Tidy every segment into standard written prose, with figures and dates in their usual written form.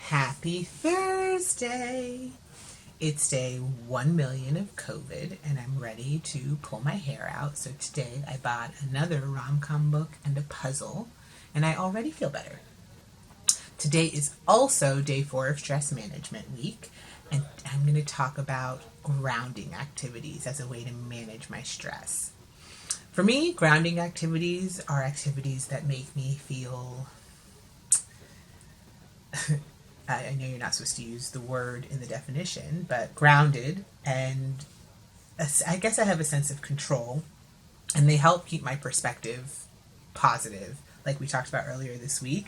Happy Thursday! It's day 1 million of COVID, and I'm ready to pull my hair out. So today I bought another rom-com book and a puzzle, and I already feel better. Today is also day 4 of Stress Management Week, and I'm going to talk about grounding activities as a way to manage my stress. For me, grounding activities are activities that make me feel I know you're not supposed to use the word in the definition, but grounded, and I guess I have a sense of control, and they help keep my perspective positive, like we talked about earlier this week,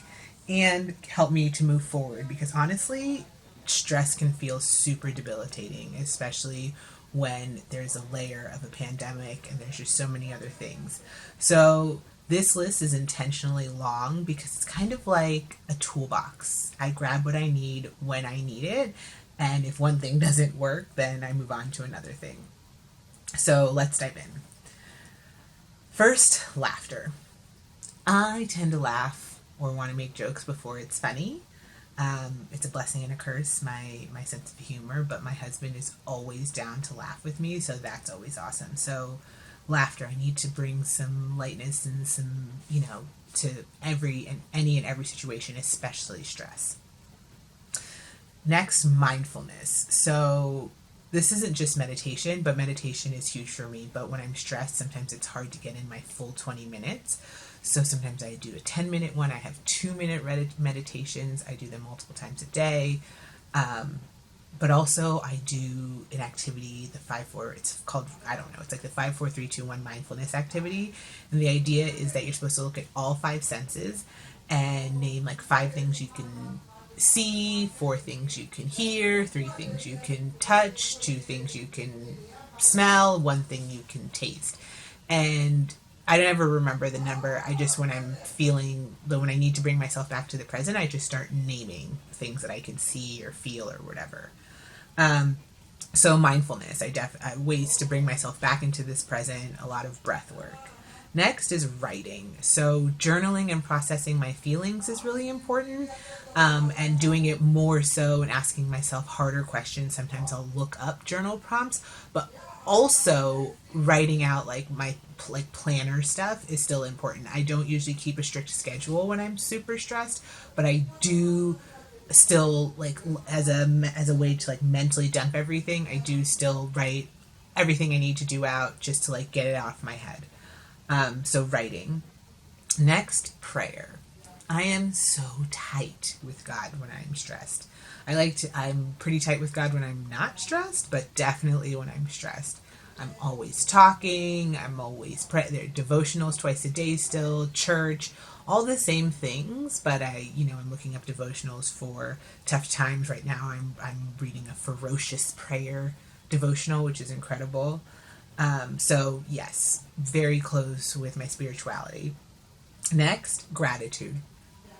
and help me to move forward because honestly, stress can feel super debilitating, especially when there's a layer of a pandemic and there's just so many other things. So this list is intentionally long because it's kind of like a toolbox. I grab what I need when I need it, and if one thing doesn't work, then I move on to another thing. So let's dive in. First, laughter. I tend to laugh or want to make jokes before it's funny. It's a blessing and a curse, my sense of humor, but my husband is always down to laugh with me, so that's always awesome. So laughter, I need to bring some lightness and some, to any and every situation, especially stress. Next, mindfulness. So this isn't just meditation, but meditation is huge for me. But when I'm stressed, sometimes it's hard to get in my full 20 minutes. So sometimes I do a 10-minute one. I have 2-minute meditations. I do them multiple times a day. But also I do an activity, the 5-4, it's called, I don't know, it's like the 5-4-3-2-1 mindfulness activity. And the idea is that you're supposed to look at all 5 senses and name like 5 things you can see, 4 things you can hear, 3 things you can touch, 2 things you can smell, 1 thing you can taste. And I don't ever remember the number. I just, when I need to bring myself back to the present, I just start naming things that I can see or feel or whatever. So mindfulness, ways to bring myself back into this present, a lot of breath work. Next is writing. So journaling and processing my feelings is really important, and doing it more so and asking myself harder questions. Sometimes I'll look up journal prompts, but also writing out my planner stuff is still important. I don't usually keep a strict schedule when I'm super stressed, but I do still, as a way to mentally dump everything, I do still write everything I need to do out just to get it off my head. So writing. Next, prayer. I am so tight with God when I'm stressed. I'm pretty tight with God when I'm not stressed, but definitely when I'm stressed. I'm always talking, I'm always there are devotionals twice a day still, church, all the same things, but I'm looking up devotionals for tough times right now. I'm reading a ferocious prayer devotional, which is incredible. So yes, very close with my spirituality. Next, gratitude.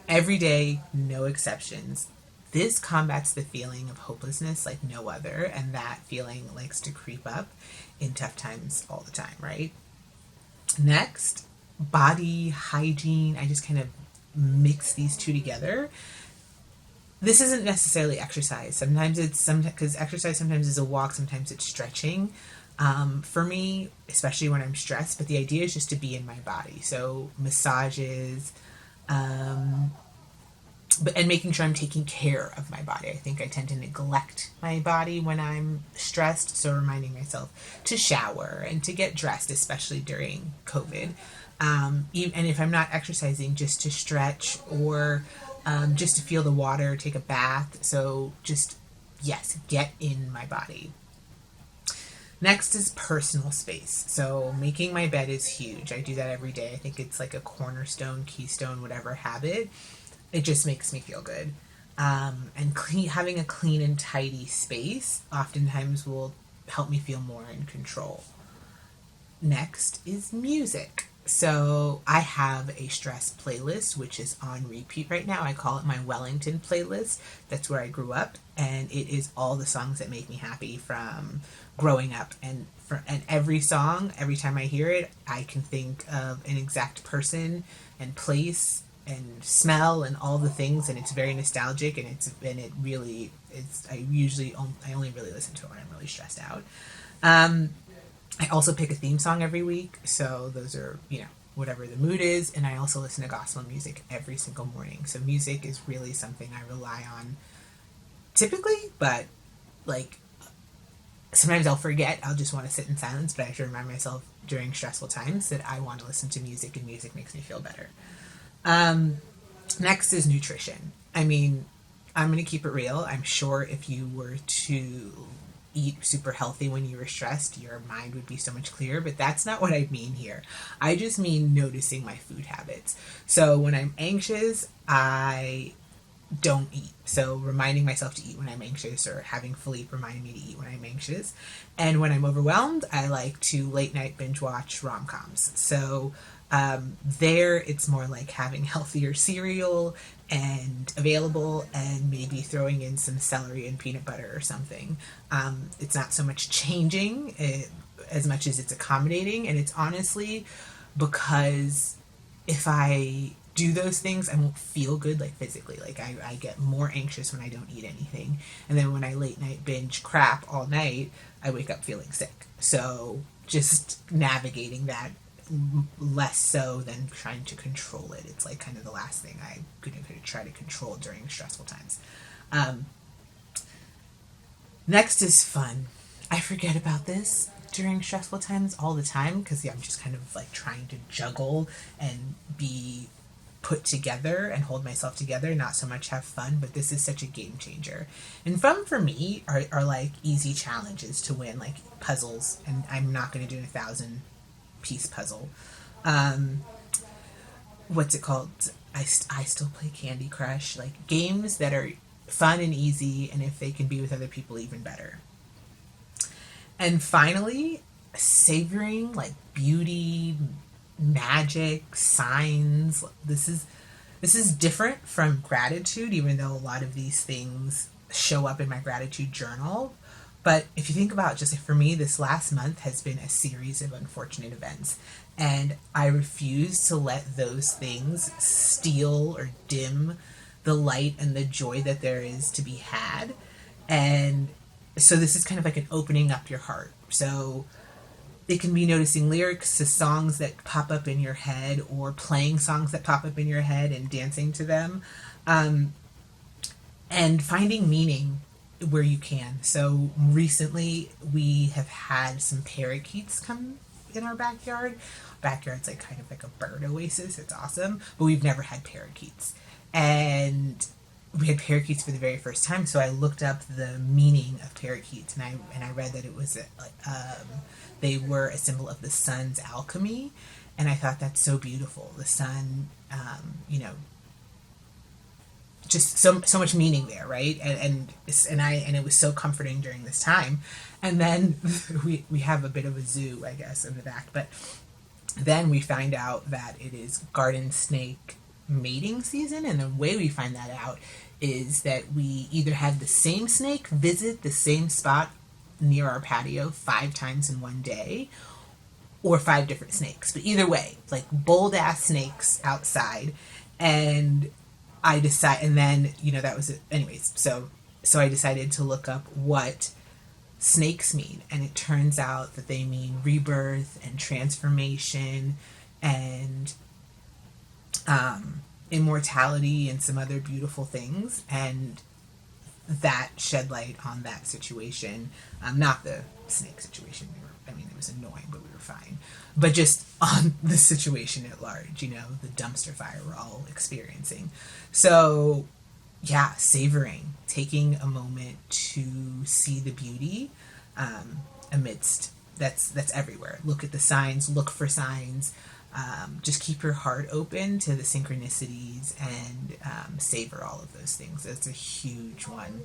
Every day, no exceptions. This combats the feeling of hopelessness like no other, and that feeling likes to creep up in tough times all the time, right? Next, body hygiene. I just kind of mix these two together. This isn't necessarily exercise. Sometimes because exercise sometimes is a walk, sometimes it's stretching. For me, especially when I'm stressed, but the idea is just to be in my body. So massages, and making sure I'm taking care of my body. I think I tend to neglect my body when I'm stressed, so reminding myself to shower and to get dressed, especially during COVID. And if I'm not exercising, just to stretch or just to feel the water, take a bath. So just, yes, get in my body. Next is personal space. So making my bed is huge. I do that every day. I think it's like a cornerstone, keystone, whatever habit. It just makes me feel good. And having a clean and tidy space oftentimes will help me feel more in control. Next is music. So I have a stress playlist, which is on repeat right now. I call it my Wellington playlist. That's where I grew up, and it is all the songs that make me happy from growing up. And every song, every time I hear it, I can think of an exact person and place and smell and all the things, and it's very nostalgic, and it really it's I only really listen to it when I'm really stressed out. I also pick a theme song every week, so those are, whatever the mood is, and I also listen to gospel music every single morning. So music is really something I rely on typically, but like sometimes I'll forget. I'll just want to sit in silence, but I have to remind myself during stressful times that I want to listen to music, and music makes me feel better. Next is nutrition. I mean, I'm going to keep it real. I'm sure if you were to eat super healthy when you were stressed, your mind would be so much clearer, but that's not what I mean here. I just mean noticing my food habits. So when I'm anxious, I don't eat. So reminding myself to eat when I'm anxious, or having Philippe reminding me to eat when I'm anxious. And when I'm overwhelmed, I like to late night binge watch rom-coms. So there it's more like having healthier cereal and available, and maybe throwing in some celery and peanut butter or something. It's not so much changing it, as much as it's accommodating, and it's honestly because if I do those things, I won't feel good, like physically. Like I get more anxious when I don't eat anything. And then when I late night binge crap all night, I wake up feeling sick. So just navigating that, less so than trying to control it. It's like kind of the last thing I'm going to try to control during stressful times. Next is fun. I forget about this during stressful times all the time, because I'm just kind of like trying to juggle and be put together and hold myself together, not so much have fun, but this is such a game changer. And fun for me are like easy challenges to win, like puzzles, and I'm not going to do a 1,000-piece puzzle. What's it called? I still play Candy Crush, like games that are fun and easy, and if they can be with other people, even better. And finally, savoring like beauty, magic, signs. This is different from gratitude, even though a lot of these things show up in my gratitude journal. But if you think about, just like for me, this last month has been a series of unfortunate events, and I refuse to let those things steal or dim the light and the joy that there is to be had. And so this is kind of like an opening up your heart. So it can be noticing lyrics to songs that pop up in your head, or playing songs that pop up in your head and dancing to them, and finding meaning where you can. So recently we have had some parakeets come in our backyard. Backyard's like kind of like a bird oasis. It's awesome, but we've never had parakeets. And we had parakeets for the very first time, so I looked up the meaning of parakeets, and I read that it was they were a symbol of the sun's alchemy, and I thought that's so beautiful. The sun, just so much meaning there, right? And it was so comforting during this time. And then we have a bit of a zoo, I guess, in the back, but then we find out that it is garden snake mating season, and the way we find that out is that we either had the same snake visit the same spot near our patio 5 times in one day, or 5 different snakes. But either way, like bold ass snakes outside. And I decide, and then that was it. Anyways, so I decided to look up what snakes mean, and it turns out that they mean rebirth and transformation and immortality and some other beautiful things. And that shed light on that situation. Not the snake situation. It was annoying, but we were fine. But just on the situation at large, the dumpster fire we're all experiencing. So, yeah, savoring, taking a moment to see the beauty amidst that's everywhere. Look at the signs, look for signs. Just keep your heart open to the synchronicities, and savor all of those things. That's a huge one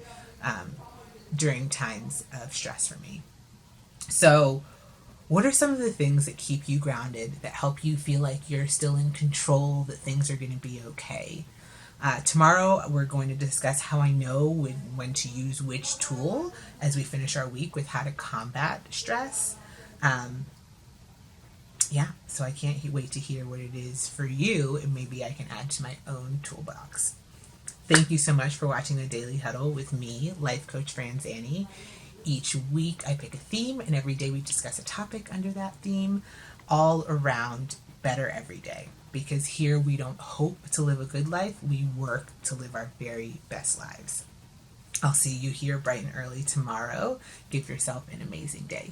during times of stress for me. So, what are some of the things that keep you grounded, that help you feel like you're still in control, that things are going to be okay? Tomorrow, we're going to discuss how I know when to use which tool as we finish our week with how to combat stress. Yeah, so I can't wait to hear what it is for you, and maybe I can add to my own toolbox. Thank you so much for watching the Daily Huddle with me, Life Coach Franzani. Each week I pick a theme, and every day we discuss a topic under that theme, all around better every day. Because here we don't hope to live a good life, we work to live our very best lives. I'll see you here bright and early tomorrow. Give yourself an amazing day.